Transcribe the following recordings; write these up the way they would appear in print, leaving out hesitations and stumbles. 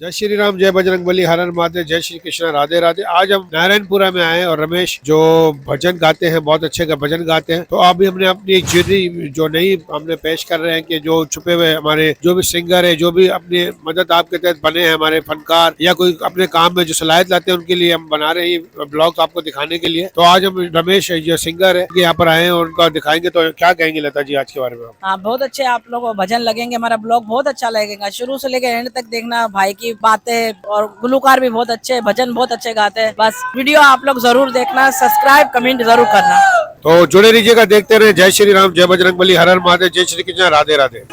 जय श्री राम, जय बजरंगबली, हर हर महादेव, जय श्री कृष्ण, राधे राधे। आज हम नारायणपुरा में आए हैं और रमेश जो भजन गाते हैं, बहुत अच्छे का भजन गाते हैं। तो अभी हमने अपनी एक ज्वेलरी जो नई हमने पेश कर रहे हैं कि जो छुपे हुए हमारे जो भी सिंगर है, जो भी अपनी मदद आपके तहत बने हैं, हमारे फनकार या कोई अपने काम में जो सलाहियत लाते हैं, उनके लिए हम बना रहे हैं ब्लॉग आपको दिखाने के लिए। तो आज हम रमेश जो सिंगर है यहाँ पर आए हैं और उनका दिखाएंगे। तो क्या कहेंगे लता जी आज के बारे में? हाँ, बहुत अच्छे आप लोग भजन लगेंगे। हमारा ब्लॉग बहुत अच्छा लगेगा, शुरू से लेकर एंड तक देखना। भाई की बातें और गुलूकार भी बहुत अच्छे, भजन बहुत अच्छे गाते हैं। बस वीडियो आप लोग जरूर देखना, सब्सक्राइब कमेंट जरूर करना। तो जुड़े रहिएगा, देखते रहे। जय श्री राम, जय बजरंगबली, हर हर महादेव, जय श्री कृष्ण, राधे राधे।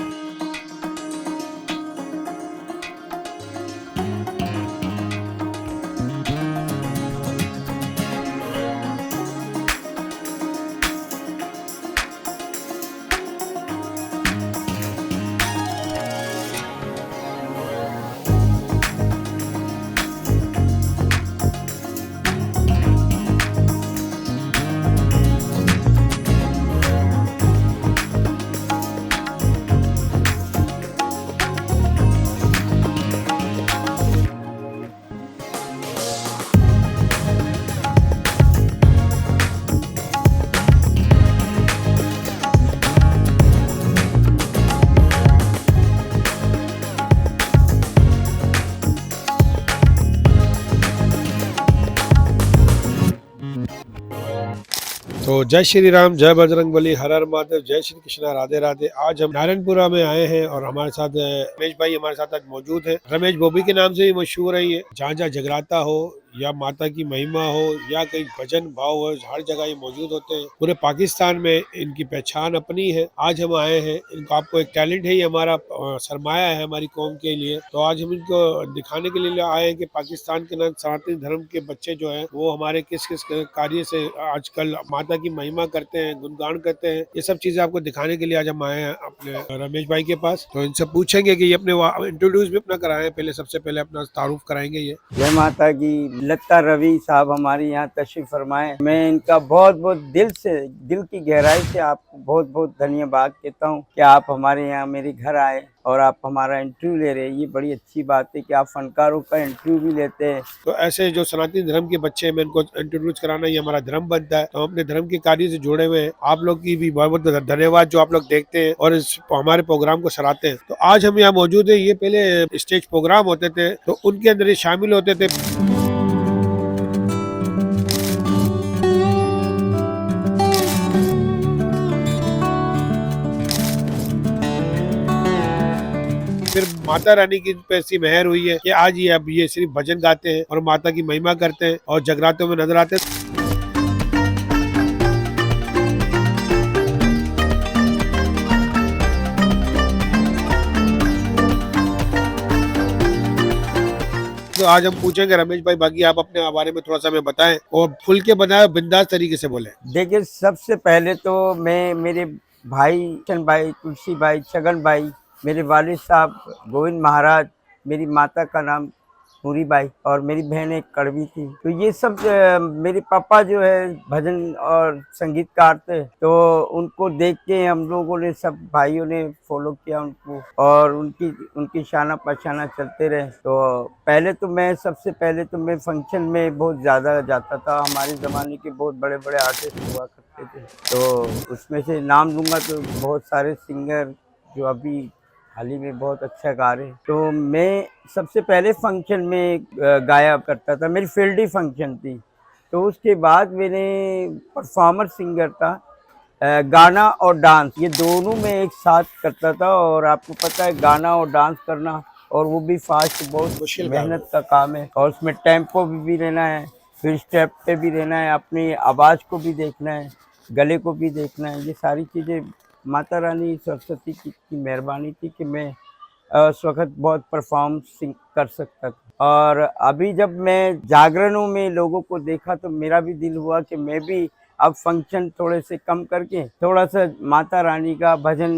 तो जय श्री राम, जय बजरंगबली, हर हर महादेव, जय श्री कृष्ण, राधे राधे। आज हम नारायणपुरा में आए हैं और हमारे साथ रमेश भाई हमारे साथ आज मौजूद है। रमेश बॉबी के नाम से भी मशहूर है ये। जहाँ जहाँ जगराता हो या माता की महिमा हो या कहीं भजन भाव हो, हर जगह ये मौजूद होते हैं। पूरे पाकिस्तान में इनकी पहचान अपनी है। आज हम आए हैं, इनको आपको एक टैलेंट है, ये हमारा सरमाया है हमारी कौम के लिए। तो आज हम इनको दिखाने के लिए आए हैं कि पाकिस्तान के ना सनातनी धर्म के बच्चे जो हैं वो हमारे किस किस कार्य से आजकल माता की महिमा करते हैं, गुणगान करते हैं। ये सब चीजें आपको दिखाने के लिए आज हम आए हैं अपने रमेश भाई के पास। तो इनसे पूछेंगे कि ये अपने इंट्रोड्यूस भी अपना कराएं। पहले सबसे पहले अपना तारुफ कराएंगे ये। जय माता की। लता रवि साहब हमारे यहाँ तशरीफ फरमाए। मैं इनका बहुत बहुत दिल से, दिल की गहराई से आपको बहुत बहुत धन्यवाद कहता हूँ कि आप हमारे यहाँ मेरे घर आए और आप हमारा इंटरव्यू ले रहे हैं। ये बड़ी अच्छी बात है कि आप फनकारों का इंटरव्यू भी लेते हैं। तो ऐसे जो सनातनी धर्म के बच्चे हैं, मैं इनको इंट्रोड्यूस कराना ये हमारा धर्म बनता है। तो हम अपने धर्म के कार्य से जुड़े हुए हैं। आप लोग की भी बहुत बहुत धन्यवाद जो आप लोग देखते हैं और इस हमारे प्रोग्राम को सराहते हैं। तो आज हम यहाँ मौजूद है। ये पहले स्टेज प्रोग्राम होते थे तो उनके अंदर ये शामिल होते थे। फिर माता रानी की पे ऐसी मेहर हुई है कि आज ये अब ये सिर्फ भजन गाते हैं और माता की महिमा करते हैं और जगरातों में नजर आते हैं। तो आज हम पूछेंगे रमेश भाई, बाकी आप अपने बारे में थोड़ा सा हमें बताएं और खुल के बताएं, बिंदास तरीके से बोले। देखिए, सबसे पहले तो मैं मेरे भाई किशन भाई, तुलसी भाई, छगन भाई, मेरे वालिद साहब गोविंद महाराज, मेरी माता का नाम नूरी बाई और मेरी बहन एक कड़वी थी। तो ये सब मेरे पापा जो है भजन और संगीतकार थे, तो उनको देख के हम लोगों ने, सब भाइयों ने फॉलो किया उनको और उनकी शाना पहचाना चलते रहे। तो पहले तो मैं सबसे पहले तो मैं फंक्शन में बहुत ज़्यादा जाता था। हमारे ज़माने के बहुत बड़े बड़े आर्टिस्ट हुआ करते थे, तो उसमें से नाम लूँगा तो बहुत सारे सिंगर जो अभी हाल ही में बहुत अच्छा गा रहे। तो मैं सबसे पहले फंक्शन में गाया करता था, मेरी फील्ड ही फंक्शन थी। तो उसके बाद मैंने परफॉर्मर सिंगर था, गाना और डांस ये दोनों में एक साथ करता था। और आपको पता है गाना और डांस करना, और वो भी फास्ट, बहुत मुश्किल मेहनत का काम है। और उसमें टेम्पो भी रहना है, फिर स्टेप पे भी रहना है, अपनी आवाज़ को भी देखना है, गले को भी देखना है। ये सारी चीज़ें माता रानी सरस्वती की मेहरबानी थी कि मैं उस वक़्त बहुत परफॉर्म कर सकता था। और अभी जब मैं जागरणों में लोगों को देखा तो मेरा भी दिल हुआ कि मैं भी अब फंक्शन थोड़े से कम करके थोड़ा सा माता रानी का भजन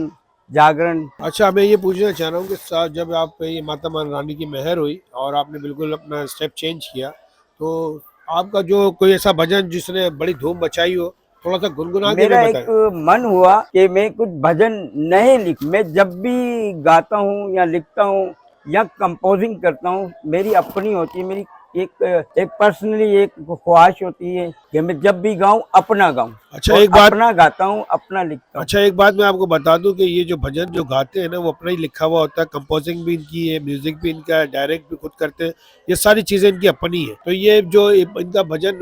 जागरण। अच्छा, मैं ये पूछना चाह रहा हूँ कि जब आप पे ये माता रानी की मेहर हुई और आपने बिल्कुल अपना स्टेप चेंज किया, तो आपका जो कोई ऐसा भजन जिसने बड़ी धूम मचाई हो, थोड़ा सा गुनगुना के मेरा हमें एक बताएं। मन हुआ कि मैं कुछ भजन नहीं लिख, मैं जब भी गाता हूँ या लिखता हूँ या कंपोजिंग करता हूँ, मेरी अपनी होती है। मेरी एक पर्सनली एक ख्वाहिश होती है कि मैं जब भी गाऊं अपना गाऊं। अच्छा और एक बात अपना गाता हूँ, अपना लिखता हूँ। अच्छा एक बात मैं आपको बता दूं कि ये जो भजन जो गाते हैं ना वो अपना ही लिखा हुआ होता है, कंपोजिंग भी इनकी है, म्यूजिक भी इनका है, डायरेक्ट भी खुद करते हैं, ये सारी चीजें इनकी अपनी है। तो ये जो इनका भजन,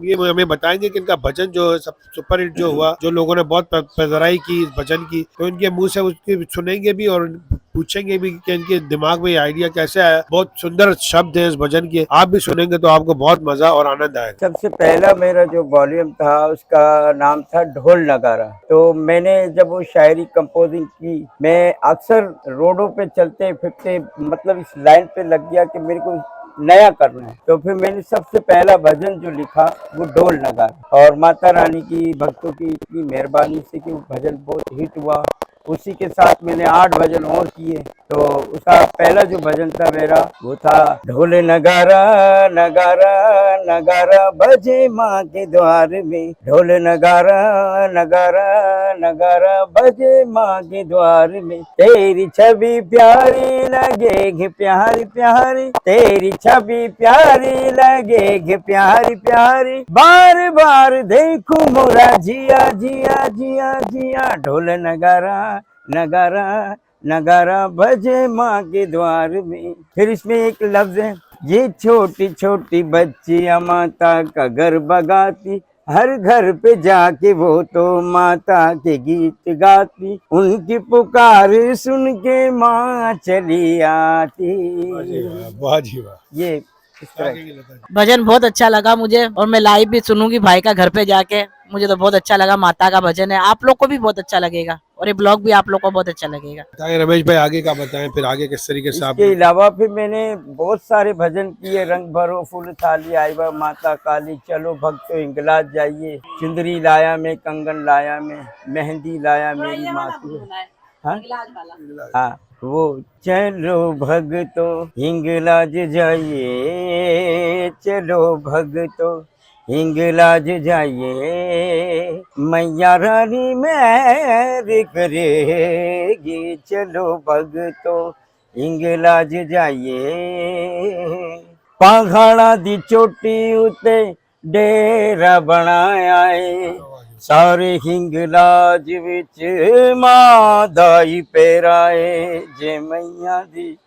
ये हमें बताएंगे कि इनका भजन जो है सब सुपर हिट जो हुआ, जो लोगों ने बहुत पेजराई की इस भजन की, तो इनके मुंह से उसकी सुनेंगे भी और पूछेंगे भी कि इनके दिमाग में ये आइडिया कैसे आया। बहुत सुंदर शब्द है इस भजन के, आप भी सुनेंगे तो आपको बहुत मजा और आनंद आएगा। सबसे पहला मेरा जो वॉल्यूम था उसका नाम था ढोल नगारा। तो मैंने जब वो शायरी कंपोजिंग की, मैं अक्सर रोडों पे चलते फिरते मतलब इस लाइन पे लग गया कि मेरे को नया करना है। तो फिर मैंने सबसे पहला भजन जो लिखा वो ढोल नगारा, और माता रानी की भक्तों की इतनी मेहरबानी से कि वो भजन बहुत हिट हुआ। उसी के साथ मैंने 8 भजन और किए। तो उसका पहला जो भजन था मेरा वो था ढोल नगारा नगारा नगारा बजे माँ के द्वार में, ढोल नगारा नगारा नगारा बजे माँ के द्वार में, तेरी छवि प्यारी लगेगी प्यारी प्यारी, तेरी छवि प्यारी लगेगी प्यारी प्यारी, बार बार देखूं मोरा जिया जिया जिया जिया, ढोल नगारा नगारा नगारा बजे माँ के द्वार में। फिर इसमें एक लफ्ज है, ये छोटी छोटी बच्चियां माता का घर बगाती, हर घर पे जाके वो तो माता के गीत गाती, उनकी पुकार सुन के माँ चली आती। वाह जी वाह, वाह जी वाह। ये इस तरह भजन बहुत अच्छा लगा मुझे, और मैं लाइव भी सुनूंगी भाई का घर पे जाके। मुझे तो बहुत अच्छा लगा, माता का भजन है, आप लोग को भी बहुत अच्छा लगेगा, और ये ब्लॉग भी आप लोग को बहुत अच्छा लगेगा। बताएं रमेश भाई, आगे का बताएं, फिर आगे किस तरीके से आप। इसके अलावा फिर मैंने बहुत सारे भजन किए, रंग भरो फूल थाली आईवा माता काली, चलो भक्तो हिंगलाज जाइए, चुंदरी लाया मैं कंगन लाया मैं, मेहंदी लाया मेरी मातू। हाँ हाँ, वो चलो भगतो हिंगलाज जाइए, चलो भगतो हिंगलाज जाइए, मैया रानी मेरी करेगी, चलो भगतो हिंगलाज जाइए, पहाड़ा दी चोटी उते डेरा बनाया है, सारे हिंगलाज विच मादाई पेराए, जय मैया दी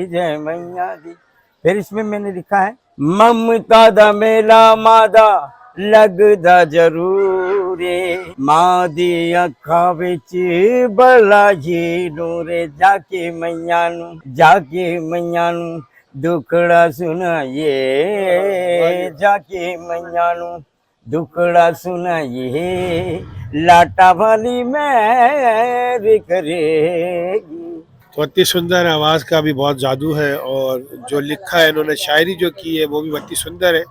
जय मैया दी। फिर इसमें मैंने लिखा है, ममता दा मेला मादा लगदा जरूर है, मां दी अखा विच बड़ा ही नूर, जाके मैया नू दुखड़ा सुनाइए, जाके मैया नू दुखड़ा सुनाइए, लाटा वाली मेरी करेगी। तो इतनी सुंदर आवाज का भी बहुत जादू है, और जो लिखा है इन्होंने, शायरी जो की है वो भी बहुत सुंदर है।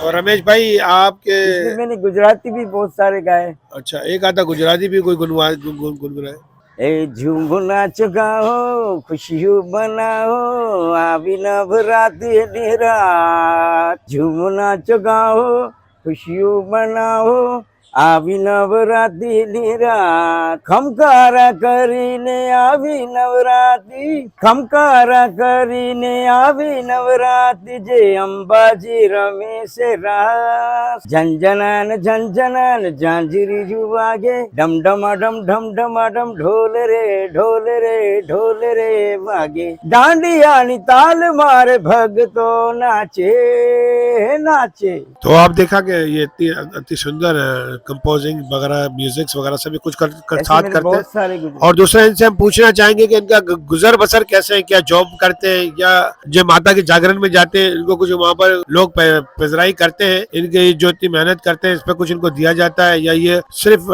और रमेश भाई आपके, इसमें मैंने गुजराती भी बहुत सारे गाए। अच्छा एक आधा गुजराती भी कोई गुनगुनाए। ए झूम नाच गाओ खुशियों मनाओ, आवी नवरात दी रात, झूम नाच गाओ खुशियों मनाओ, आवी नवरात्रि दी रात, खमकारा करीने आवी नवरात्रि, खमकारा करीने आवी नवरात्रि, जे अंबाजी रमे से रास, झंझनान झांझरी जुवागे, डम डमा डम ढोल रे वागे, डांडिया नी ताल मारे भगतो नाचे नाचे। तो आप देखा कि ये इतनी अति सुंदर कंपोजिंग वगैरह, म्यूजिक्स वगैरह सभी कुछ साथ करते हैं। और दूसरा इनसे हम पूछना चाहेंगे कि इनका गुजर बसर कैसे है, क्या जॉब करते हैं, या जो माता के जागरण में जाते हैं इनको कुछ वहाँ पर लोग पेजराई करते हैं, इनके जो इतनी मेहनत करते हैं इस पर कुछ इनको दिया जाता है, या ये सिर्फ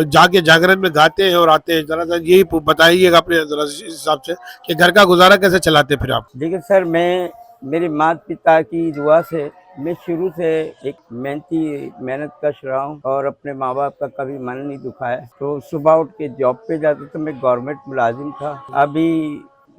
जाके जागरण में गाते हैं और आते हैं? जरा सा यही बताइएगा अपने हिसाब से कि घर का गुजारा कैसे चलाते फिर आप। देखिए सर, मैं मेरे माता पिता की दुआ से मैं शुरू से एक मेहनत कश रहा हूँ, और अपने माँ बाप का कभी मन नहीं दुखाया। तो सुबह उठ के जॉब पे जाते तो मैं गवर्नमेंट मुलाजिम था। अभी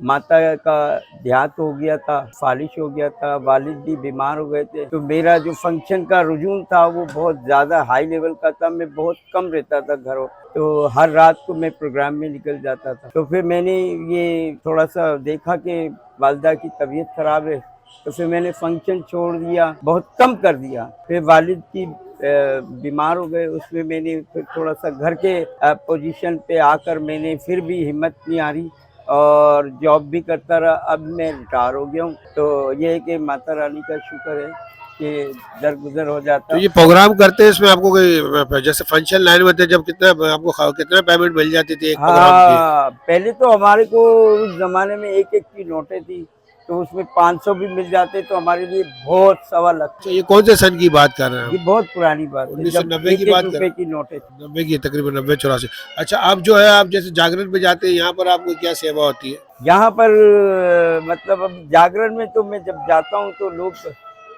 माता का देहांत हो गया था, फालिश हो गया था, वालिद भी बीमार हो गए थे, तो मेरा जो फंक्शन का रुझून था वो बहुत ज़्यादा हाई लेवल का था। मैं बहुत कम रहता था घरों, तो हर रात को मैं प्रोग्राम में निकल जाता था। तो फिर मैंने ये थोड़ा सा देखा कि वालिदा की तबीयत खराब है, तो फिर मैंने फंक्शन छोड़ दिया, बहुत कम कर दिया। फिर वालिद की बीमार हो गए, उसमें मैंने फिर थोड़ा सा घर के पोजीशन पे आकर मैंने फिर भी हिम्मत नहीं हारी और जॉब भी करता रहा। अब मैं रिटायर हो गया हूँ, तो ये है कि माता रानी का शुक्र है कि दरगुजर हो जाता तो है। ये प्रोग्राम करते हैं इसमें आपको कोई जैसे फंक्शन लाइन में थे जब कितना आपको कितना पेमेंट मिल जाती थी एक प्रोग्राम की? हाँ, पहले तो हमारे को उस जमाने में एक एक की नोटें थी, तो उसमें 500 भी मिल जाते तो हमारे लिए बहुत सवा लाख। अच्छा, ये कौन से सन की बात कर रहे हैं ये बहुत पुरानी बात है, जब 1990 एक की एक बात कर रुपए की नोटें थी। 90 की, तकरीबन 90-84। अच्छा, अब जो है आप जैसे जागरण पे जाते हैं, यहाँ पर आपको क्या सेवा होती है? यहाँ पर मतलब अब जागरण में तो मैं जब जाता हूँ तो लोग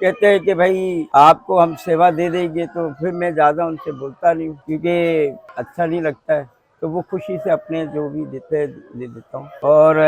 कहते हैं कि भाई आपको हम सेवा दे देंगे, तो फिर मैं ज़्यादा उनसे बोलता नहीं हूँ क्योंकि अच्छा नहीं लगता है। तो वो खुशी से अपने जो भी देते हैं दे देता हूँ और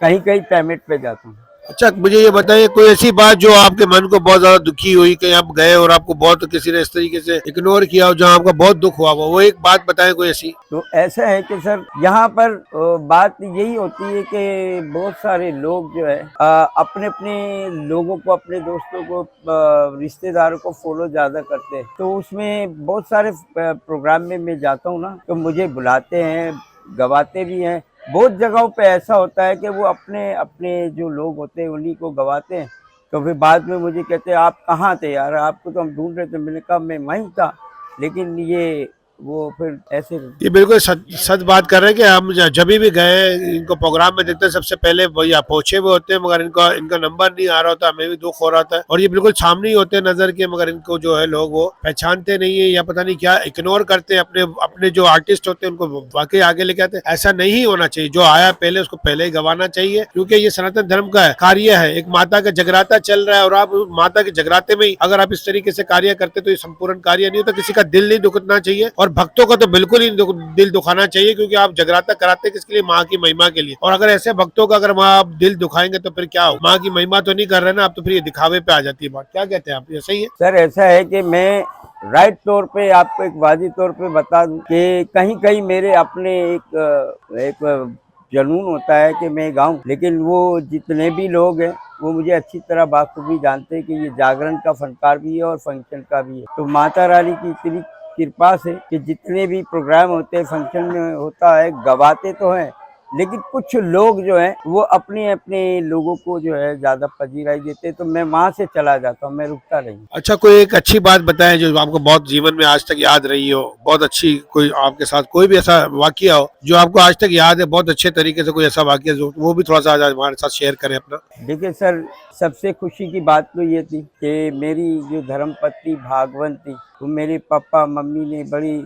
कहीं कहीं पेमेंट पे जाता हूँ। अच्छा, मुझे ये बताइए कोई ऐसी बात जो आपके मन को बहुत ज्यादा दुखी हुई कि आप गए और आपको बहुत किसी ने इस तरीके से इग्नोर किया हो, जहाँ आपका बहुत दुख हुआ, वो एक बात बताएं कोई ऐसी। तो ऐसा है कि सर यहाँ पर बात यही होती है कि बहुत सारे लोग जो है अपने अपने लोगों को, अपने दोस्तों को, रिश्तेदारों को फॉलो ज़्यादा करते हैं। तो उसमें बहुत सारे प्रोग्राम में मैं जाता हूँ ना, तो मुझे बुलाते हैं, गवाते भी हैं। बहुत जगहों पे ऐसा होता है कि वो अपने अपने जो लोग होते हैं उन्हीं को गवाते हैं, तो फिर बाद में मुझे कहते हैं आप कहाँ थे यार, आपको तो हम ढूंढ रहे थे। मैंने कहा मैं वहीं था, लेकिन ये वो फिर ऐसे। ये बिल्कुल सच बात कर रहे हैं कि हम जब भी गए इनको प्रोग्राम में देखते हैं, सबसे पहले भैया पहुंचे हुए होते हैं, मगर इनका नंबर नहीं आ रहा होता, हमें भी दुख हो रहा था। और ये बिल्कुल सामने ही होते हैं नजर के, मगर इनको जो है लोग वो पहचानते नहीं है या पता नहीं क्या इग्नोर करते हैं। अपने अपने जो आर्टिस्ट होते हैं उनको वाकई आगे लेके आते हैं। ऐसा नहीं होना चाहिए, जो आया पहले उसको पहले ही गवाना चाहिए, क्योंकि ये सनातन धर्म का कार्य है। एक माता का जगराता चल रहा है और आप माता के जगराते में ही अगर आप इस तरीके से कार्य करते तो ये संपूर्ण कार्य नहीं होता। किसी का दिल नहीं दुखना चाहिए और भक्तों का तो बिल्कुल ही दिल दुखाना चाहिए, क्योंकि आप जगराता कराते किसके लिए? माँ की महिमा के लिए। और अगर ऐसे भक्तों का अगर आप दिल दुखाएंगे तो फिर क्या हो? माँ की महिमा तो नहीं कर रहे ना आप, तो फिर ये दिखावे पे आ जाती है बात। क्या कहते हैं आप, ये सही है? सर ऐसा है कि मैं राइट तौर पे आपको एक वाजी तौर पे बता दूं कि कहीं कहीं मेरे अपने एक जुनून होता है कि मैं गाऊं, लेकिन वो जितने भी लोग हैं वो मुझे अच्छी तरह बाखूबी जानते हैं कि ये जागरण का फनकार भी है और फंक्शन का भी है। तो माता रानी की इतनी कृपा से कि जितने भी प्रोग्राम होते हैं, फंक्शन में होता है, गवाते तो हैं, लेकिन कुछ लोग जो हैं वो अपने अपने लोगों को जो है ज़्यादा पजीराई देते हैं, तो मैं वहाँ से चला जाता हूँ, मैं रुकता नहीं। अच्छा, कोई एक अच्छी बात बताएं जो आपको बहुत जीवन में आज तक याद रही हो, बहुत अच्छी, कोई आपके साथ कोई भी ऐसा वाकया हो जो आपको आज तक याद है बहुत अच्छे तरीके से, कोई ऐसा वाकया जो वो भी थोड़ा सा आज हमारे साथ शेयर करें अपना। देखिए सर, सबसे खुशी की बात तो ये थी कि मेरी जो धर्मपत्नी भागवत थी, वो मेरे पापा मम्मी ने बड़ी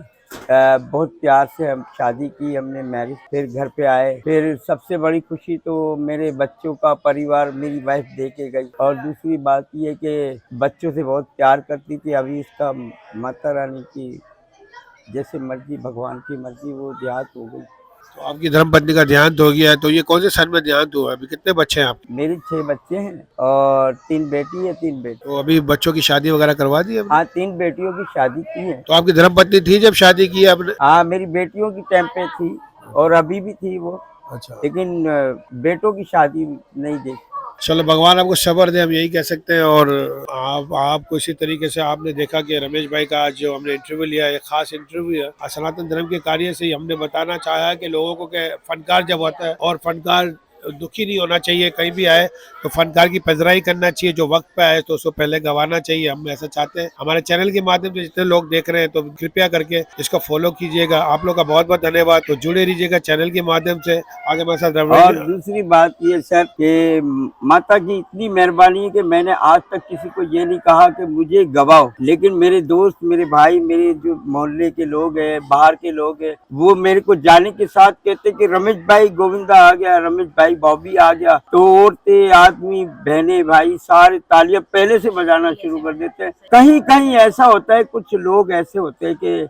बहुत प्यार से हम शादी की, हमने मैरिज, फिर घर पे आए। फिर सबसे बड़ी खुशी तो मेरे बच्चों का परिवार, मेरी वाइफ दे के गई। और दूसरी बात ये कि बच्चों से बहुत प्यार करती थी। अभी इसका माता रानी की जैसे मर्जी, भगवान की मर्जी, वो देहांत हो गई। तो आपकी धर्मपत्नी का देहांत हो गया है, तो ये कौन से सन में देहांत हुआ? अभी कितने बच्चे हैं आपके? मेरी 6 बच्चे हैं और 3 बेटी है, 3 बेटे। तो अभी बच्चों की शादी वगैरह करवा दी आपने? हाँ, 3 बेटियों की शादी की है। तो आपकी धर्मपत्नी थी जब शादी की आपने? हाँ, मेरी बेटियों की टाइम पे थी और अभी भी थी वो, अच्छा, लेकिन बेटों की शादी नहीं देखी। चलो भगवान आपको सब्र दे, हम यही कह सकते हैं। और आपको इसी तरीके से आपने देखा कि रमेश भाई का आज जो हमने इंटरव्यू लिया है, खास इंटरव्यू है, सनातन धर्म के कार्य से ही हमने बताना चाहा है कि लोगों को कि फनकार जब होता है और फनकार दुखी नहीं होना चाहिए, कहीं भी आए तो फनकार की पजराई करना चाहिए, जो वक्त पे आए तो उसको पहले गवाना चाहिए। हम ऐसा चाहते हैं। हमारे चैनल के माध्यम से जितने लोग देख रहे हैं तो कृपया करके इसको फॉलो कीजिएगा। आप लोग का बहुत बहुत धन्यवाद। तो जुड़े रहिएगा चैनल के माध्यम से। आगे हमारे साथ और दूसरी बात ये सर कि माता की इतनी मेहरबानी है कि मैंने आज तक किसी को ये नहीं कहा कि मुझे गवाओ, लेकिन मेरे दोस्त, मेरे भाई, मेरे जो मोहल्ले के लोग हैं, बाहर के लोग हैं, वो मेरे को जाने के साथ कहते कि रमेश भाई गोविंदा आ गया, रमेश भाई बॉबी आ गया तो औरतें, आदमी, बहनें, भाई सारे तालियां पहले से बजाना शुरू कर देते हैं। कहीं कहीं ऐसा होता है, कुछ लोग ऐसे होते हैं कि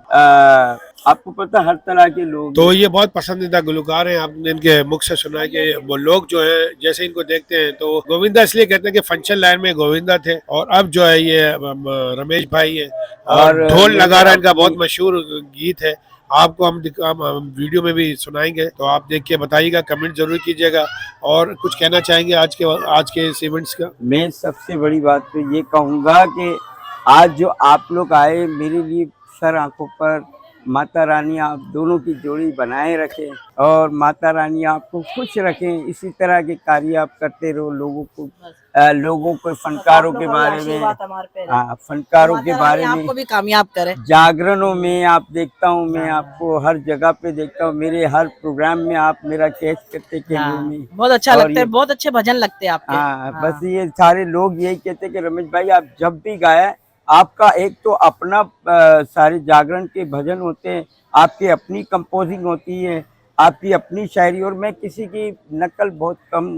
आपको पता हर तरह के लोग तो ये बहुत पसंदीदा गुलकार हैं, आपने इनके मुख से सुना है कि वो लोग जो है जैसे इनको देखते हैं तो गोविंदा इसलिए कहते हैं कि फंक्शन लाइन में गोविंदा थे, और अब जो है ये रमेश भाई है, और ढोल मेरे नगारा इनका बहुत अपने मशहूर गीत है। आपको हम वीडियो में भी सुनाएंगे, तो आप देख के बताइएगा, कमेंट जरूर कीजिएगा। और कुछ कहना चाहेंगे आज के इस इवेंट्स का? मैं सबसे बड़ी बात तो ये कहूँगा कि आज जो आप लोग आए, मेरे लिए सर आंखों पर माता रानी आप दोनों की जोड़ी बनाए रखें और माता रानी आपको खुश रखें। इसी तरह के कार्य आप करते रहो, लोगों को फनकारों के बारे में, फनकारों के बारे में, आपको भी कामयाब करे। जागरणों में आप देखता हूँ, मैं आपको हर जगह पे देखता हूँ, मेरे हर प्रोग्राम में आप मेरा कैच करते कैमरे में, बहुत अच्छा लगता है, बहुत अच्छे भजन लगते हैं आपके। हाँ, बस ये सारे लोग यही कहते हैं कि रमेश भाई आप जब भी गाए, आपका एक तो अपना सारे जागरण के भजन होते हैं, आपकी अपनी कंपोजिंग होती है, आपकी अपनी शायरी, और मैं किसी की नकल बहुत कम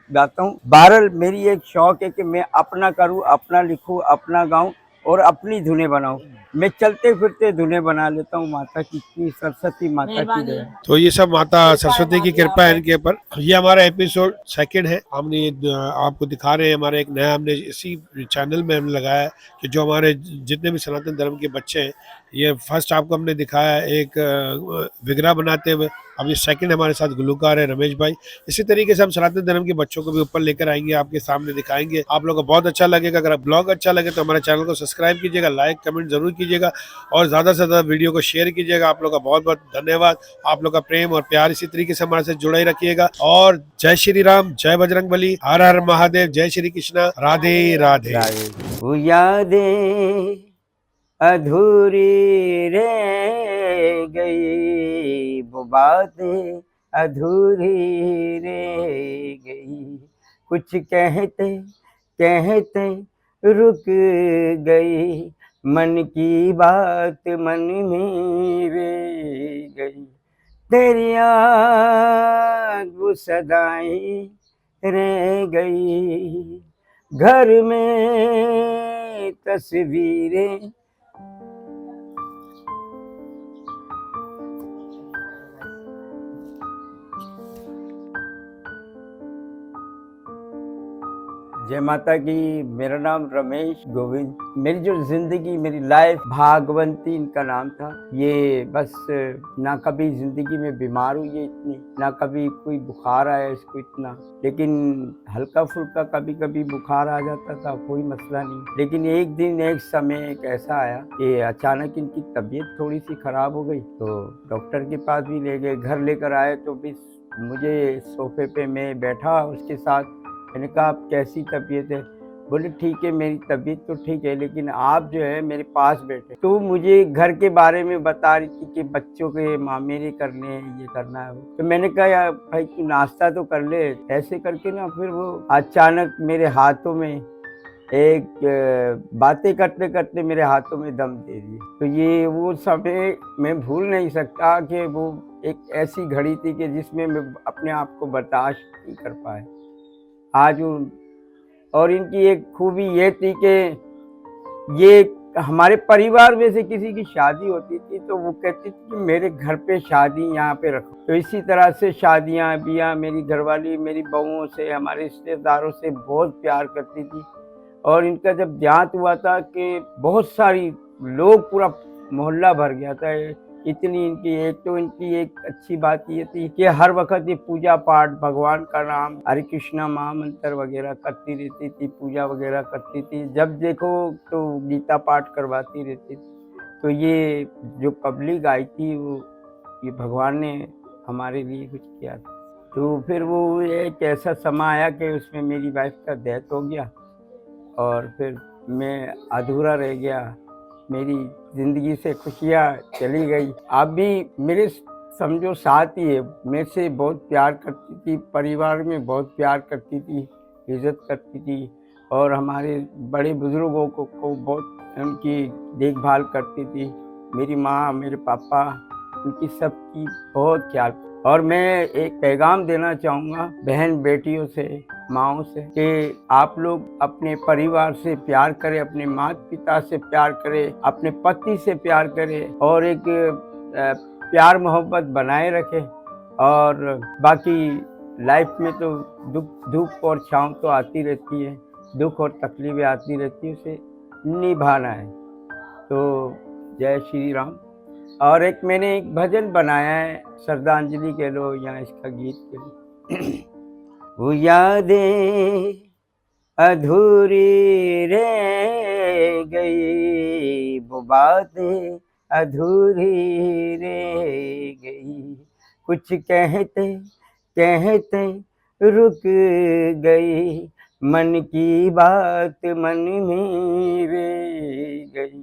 गाता हूँ। बहरहाल मेरी एक शौक है कि मैं अपना करूँ, अपना लिखूँ, अपना गाऊँ और अपनी धुनें बनाऊँ। मैं चलते फिरते धुनें बना लेता हूँ। माता की इतनी, सरस्वती माता की दया। तो ये सब माता सरस्वती की कृपा है इनके ऊपर। ये हमारा एपिसोड 2 है, हमने आपको दिखा रहे हैं, हमारा एक नया हमने इसी चैनल में हमने लगाया है कि जो हमारे जितने भी सनातन धर्म के बच्चे हैं, ये फर्स्ट आपको हमने दिखाया एक विग्रह बनाते हुए, अब ये 2 हमारे साथ गुलकार है रमेश भाई। इसी तरीके से हम सनातन धर्म के बच्चों को भी ऊपर लेकर आएंगे, आपके सामने दिखाएंगे, आप लोगों को बहुत अच्छा लगेगा। अगर ब्लॉग अच्छा लगे तो हमारे चैनल को सब्सक्राइब कीजिएगा, लाइक कमेंट जरूर कीजिएगा और ज़्यादा से ज़्यादा वीडियो को शेयर कीजिएगा। आप लोग का बहुत बहुत धन्यवाद, आप लोग का प्रेम और प्यार इसी तरीके से हमारे साथ जुड़ा ही रखिएगा। और जय श्री राम, जय बजरंगबली, हर हर महादेव, जय श्री कृष्णा, राधे राधे। वो यादें अधूरी रह गई, वो बातें अधूरी रह गई, कुछ कहते कहते रुक गई, मन की बात मन में रह गई, तेरी याद वो सदाएं रह गई, घर में तस्वीरें। जय माता की। मेरा नाम रमेश गोविंद। मेरी जो जिंदगी, मेरी लाइफ, भागवंती इनका नाम था। ये बस ना कभी जिंदगी में बीमार हुई है इतनी, ना कभी कोई बुखार आया इसको इतना, लेकिन हल्का फुल्का कभी कभी बुखार आ जाता था, कोई मसला नहीं। लेकिन एक दिन एक समय एक ऐसा आया कि अचानक इनकी तबीयत थोड़ी सी खराब हो गई, तो डॉक्टर के पास भी ले गए, घर लेकर आए, तो भी मुझे सोफे पे मैं बैठा उसके साथ। मैंने कहा आप कैसी तबीयत है? बोले ठीक है, मेरी तबीयत तो ठीक है, लेकिन आप जो है मेरे पास बैठे तो मुझे घर के बारे में बता रही थी कि बच्चों के मामेरे करने हैं, ये करना है। तो मैंने कहा यार भाई तू नाश्ता तो कर ले। ऐसे करके ना फिर वो अचानक मेरे हाथों में एक बातें करते करते मेरे हाथों में दम दे दिए। तो ये वो समय मैं भूल नहीं सकता कि वो एक ऐसी घड़ी थी कि जिसमें मैं अपने आप को बर्दाश्त नहीं कर पाया। आज और इनकी एक खूबी ये थी कि ये हमारे परिवार में से किसी की शादी होती थी तो वो कहती थी कि मेरे घर पे शादी यहाँ पे रखो। तो इसी तरह से शादियाँ बियाँ मेरी घरवाली मेरी बहुओं से, हमारे रिश्तेदारों से बहुत प्यार करती थी। और इनका जब देहांत हुआ था कि बहुत सारी लोग, पूरा मोहल्ला भर गया था। इतनी इनकी एक अच्छी बात ये थी कि हर वक्त ये पूजा पाठ, भगवान का नाम, हरे कृष्णा महामंत्र वगैरह करती रहती थी, पूजा वगैरह करती थी। जब देखो तो गीता पाठ करवाती रहती थी। तो ये जो पब्लिक आई थी वो ये भगवान ने हमारे लिए कुछ किया था। तो फिर वो एक ऐसा समय आया कि उसमें मेरी वाइफ का डेथ हो गया और फिर मैं अधूरा रह गया। मेरी ज़िंदगी से खुशियाँ चली गई। आप भी मेरे समझो साथ ही है, मेरे से बहुत प्यार करती थी, परिवार में बहुत प्यार करती थी, इज़्ज़त करती थी और हमारे बड़े बुज़ुर्गों को बहुत उनकी देखभाल करती थी। मेरी माँ, मेरे पापा, उनकी सबकी बहुत ख्याल। और मैं एक पैगाम देना चाहूँगा बहन बेटियों से, माँओं से, कि आप लोग अपने परिवार से प्यार करें, अपने माता पिता से प्यार करें, अपने पति से प्यार करें और एक प्यार मोहब्बत बनाए रखें। और बाकी लाइफ में तो धूप और छाँव तो आती रहती है, दुख और तकलीफें आती रहती है, उसे निभाना है। तो जय श्री राम। और एक मैंने एक भजन बनाया है, श्रद्धांजलि कह लो या इसका गीत कह लो। वो यादें अधूरी रह गई, वो बातें अधूरी रह गई, कुछ कहते कहते रुक गई, मन की बात मन में रह गई,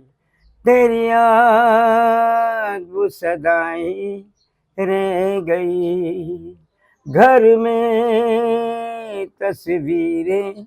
तेरी याद वो सदाएं रह गई, घर में तस्वीरें